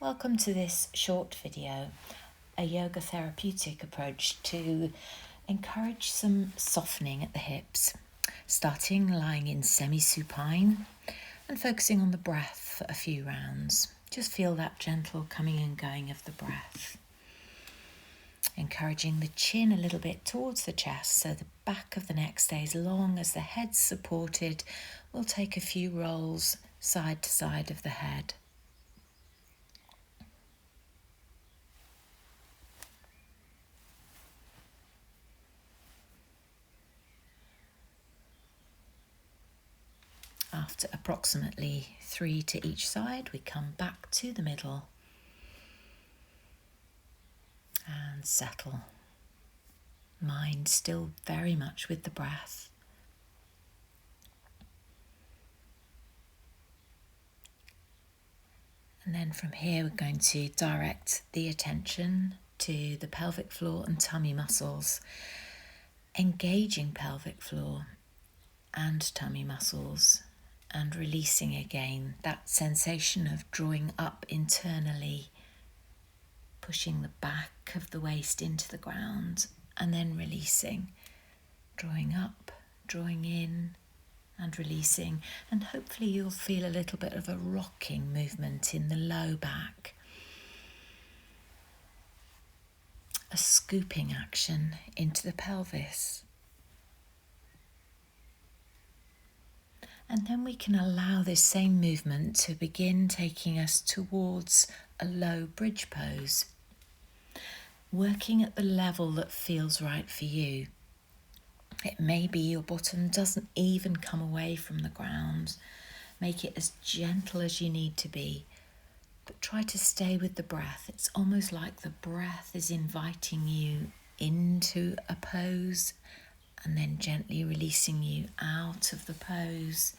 Welcome to this short video, a yoga therapeutic approach to encourage some softening at the hips, starting lying in semi-supine and focusing on the breath for a few rounds. Just feel that gentle coming and going of the breath. Encouraging the chin a little bit towards the chest so the back of the neck stays long as the head's supported. We'll take a few rolls side to side of the head. After approximately 3 to each side, we come back to the middle and settle. Mind still very much with the breath. And then from here, we're going to direct the attention to the pelvic floor and tummy muscles, engaging pelvic floor and tummy muscles, and releasing again that sensation of drawing up internally, pushing the back of the waist into the ground, and then releasing, drawing up, drawing in, and releasing. And hopefully you'll feel a little bit of a rocking movement in the low back, a scooping action into the pelvis. And then we can allow this same movement to begin taking us towards a low bridge pose, working at the level that feels right for you. It may be your bottom doesn't even come away from the ground. Make it as gentle as you need to be, but try to stay with the breath. It's almost like the breath is inviting you into a pose and then gently releasing you out of the pose.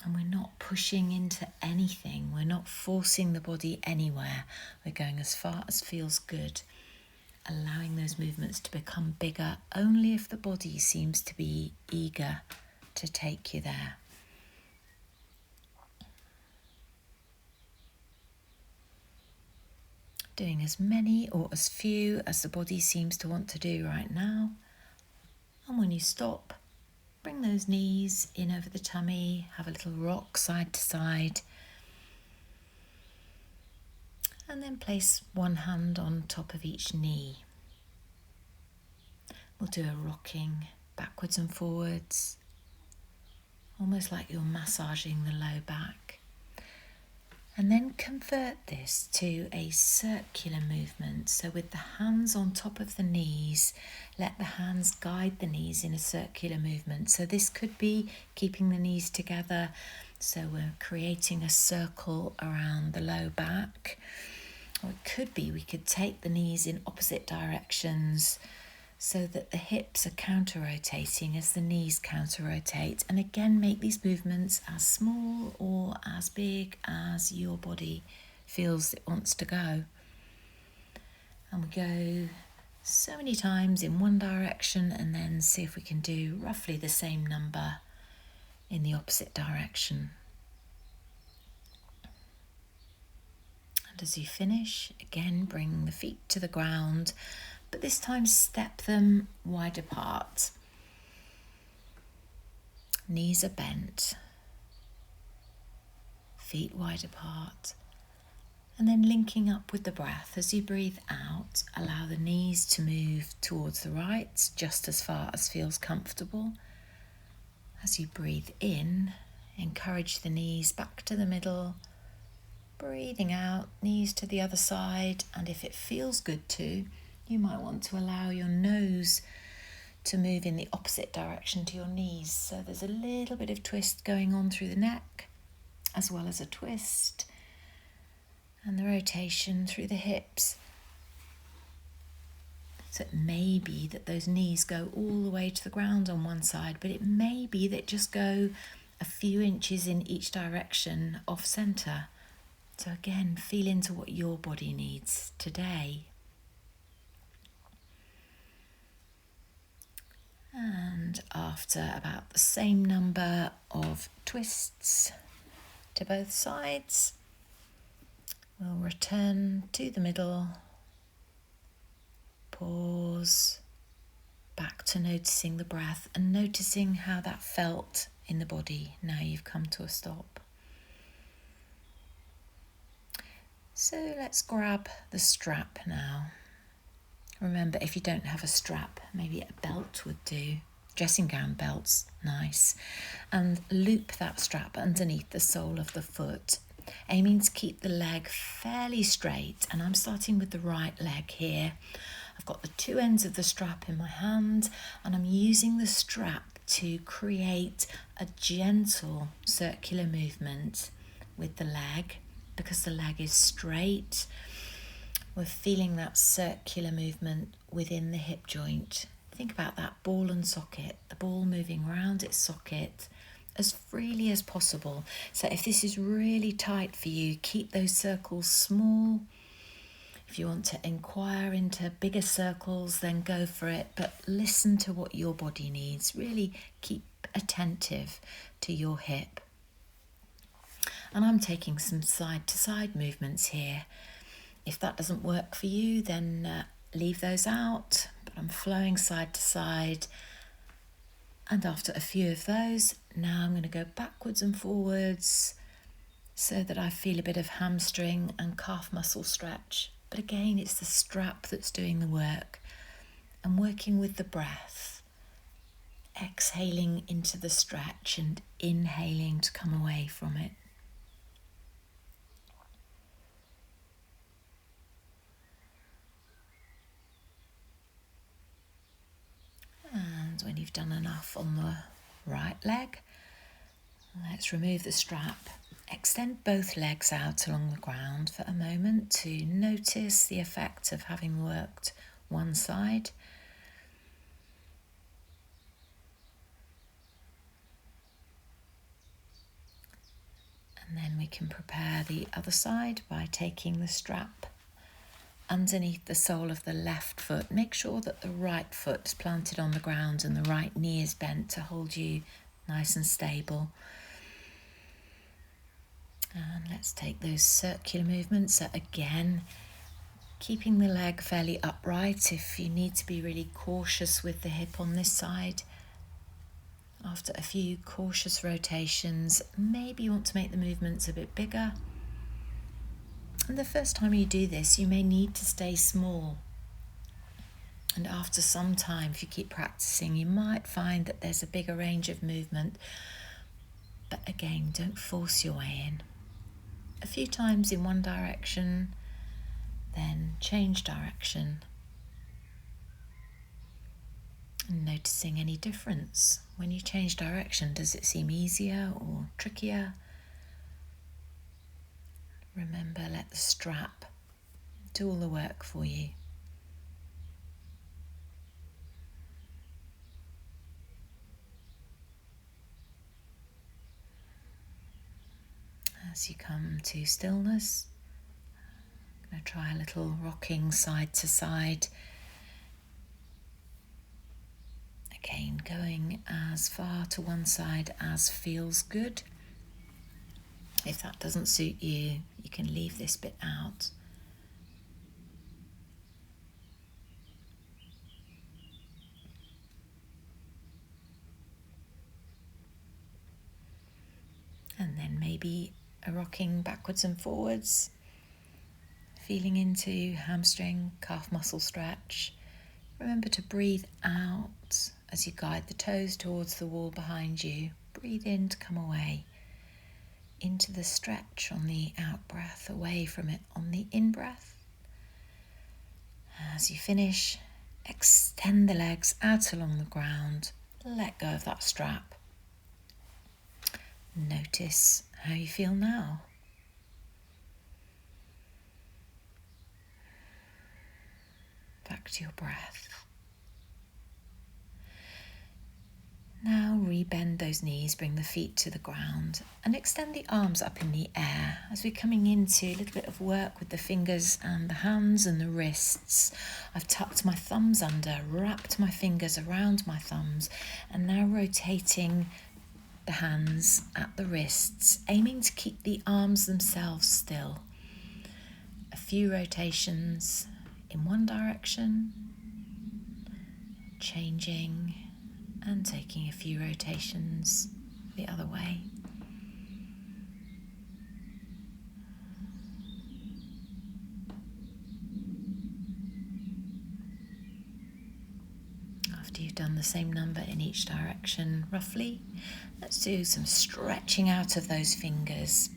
And we're not pushing into anything. We're not forcing the body anywhere. We're going as far as feels good, allowing those movements to become bigger only if the body seems to be eager to take you there. Doing as many or as few as the body seems to want to do right now. And when you stop, bring those knees in over the tummy, have a little rock side to side. And then place one hand on top of each knee. We'll do a rocking backwards and forwards, almost like you're massaging the low back. And then convert this to a circular movement. So with the hands on top of the knees, let the hands guide the knees in a circular movement. So this could be keeping the knees together. So we're creating a circle around the low back. Or it could be we could take the knees in opposite directions so that the hips are counter-rotating as the knees counter-rotate. And again, make these movements as small or as big as your body feels it wants to go. And we go so many times in one direction and then see if we can do roughly the same number in the opposite direction. And as you finish, again, bring the feet to the ground, but this time step them wide apart. Knees are bent, feet wide apart, and then linking up with the breath. As you breathe out, allow the knees to move towards the right, just as far as feels comfortable. As you breathe in, encourage the knees back to the middle. Breathing out, knees to the other side, and if it feels good to, you might want to allow your nose to move in the opposite direction to your knees. So there's a little bit of twist going on through the neck, as well as a twist, and the rotation through the hips. So it may be that those knees go all the way to the ground on one side, but it may be that just go a few inches in each direction off center. So again, feel into what your body needs today. And after about the same number of twists, to both sides. We'll return to the middle. Pause. Back to noticing the breath and noticing how that felt in the body. Now you've come to a stop. So let's grab the strap now. Remember, if you don't have a strap, maybe a belt would do. Dressing gown belt's nice. And loop that strap underneath the sole of the foot, aiming to keep the leg fairly straight. And I'm starting with the right leg here. I've got the two ends of the strap in my hand, and I'm using the strap to create a gentle circular movement with the leg. Because the leg is straight, we're feeling that circular movement within the hip joint. Think about that ball and socket, the ball moving around its socket as freely as possible. So if this is really tight for you, keep those circles small. If you want to inquire into bigger circles, then go for it. But listen to what your body needs. Really keep attentive to your hip. And I'm taking some side-to-side movements here. If that doesn't work for you, then leave those out. But I'm flowing side to side. And after a few of those, now I'm going to go backwards and forwards so that I feel a bit of hamstring and calf muscle stretch. But again, it's the strap that's doing the work. And working with the breath. Exhaling into the stretch and inhaling to come away from it. And when you've done enough on the right leg, let's remove the strap. Extend both legs out along the ground for a moment to notice the effect of having worked one side. And then we can prepare the other side by taking the strap underneath the sole of the left foot. Make sure that the right foot is planted on the ground and the right knee is bent to hold you nice and stable. And let's take those circular movements. So again, keeping the leg fairly upright. If you need to be really cautious with the hip on this side, after a few cautious rotations, maybe you want to make the movements a bit bigger. And the first time you do this, you may need to stay small. And after some time, if you keep practicing, you might find that there's a bigger range of movement. But again, don't force your way in. A few times in one direction, then change direction. And noticing any difference. When you change direction, does it seem easier or trickier? Remember, let the strap do all the work for you. As you come to stillness, I'm going to try a little rocking side to side. Again, going as far to one side as feels good. If that doesn't suit you, you can leave this bit out. And then maybe a rocking backwards and forwards, feeling into hamstring, calf muscle stretch. Remember to breathe out as you guide the toes towards the wall behind you. Breathe in to come away. Into the stretch on the out breath, away from it on the in breath. As you finish, extend the legs out along the ground. Let go of that strap. Notice how you feel now. Back to your breath. Now rebend those knees, bring the feet to the ground and extend the arms up in the air as we're coming into a little bit of work with the fingers and the hands and the wrists. I've tucked my thumbs under, wrapped my fingers around my thumbs and now rotating the hands at the wrists, aiming to keep the arms themselves still. A few rotations in one direction, changing and taking a few rotations the other way. After you've done the same number in each direction, roughly, let's do some stretching out of those fingers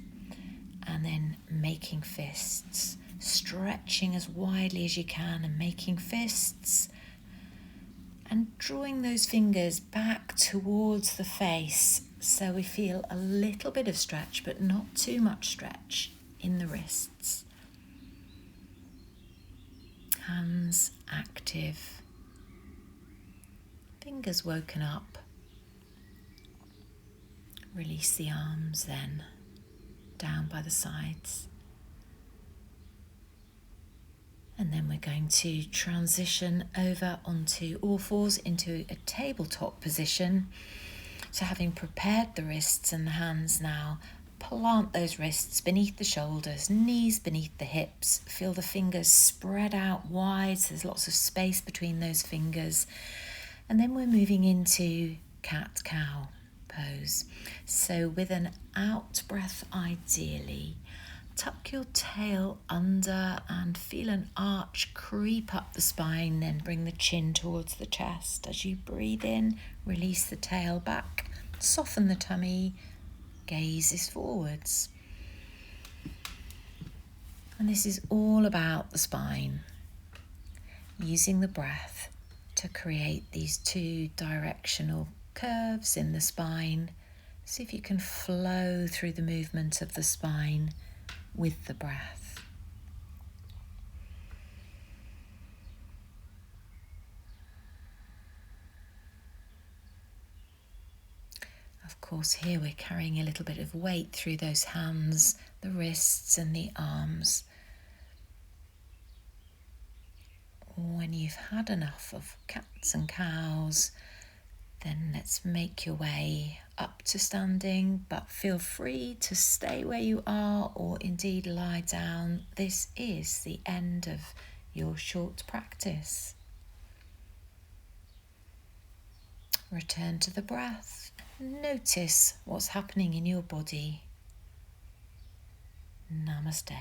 and then making fists. Stretching as widely as you can and making fists, and drawing those fingers back towards the face so we feel a little bit of stretch but not too much stretch in the wrists. Hands active, fingers woken up. Release the arms then, down by the sides. And then we're going to transition over onto all fours into a tabletop position. So having prepared the wrists and the hands now, plant those wrists beneath the shoulders, knees beneath the hips. Feel the fingers spread out wide, so there's lots of space between those fingers. And then we're moving into cat-cow pose. So with an out breath ideally, tuck your tail under and feel an arch creep up the spine, then bring the chin towards the chest. As you breathe in, release the tail back, soften the tummy, gaze is forwards. And this is all about the spine, using the breath to create these two directional curves in the spine. See if you can flow through the movement of the spine with the breath. Of course, here we're carrying a little bit of weight through those hands, the wrists and the arms. When you've had enough of cats and cows, then let's make your way up to standing, but feel free to stay where you are or indeed lie down. This is the end of your short practice. Return to the breath. Notice what's happening in your body. Namaste.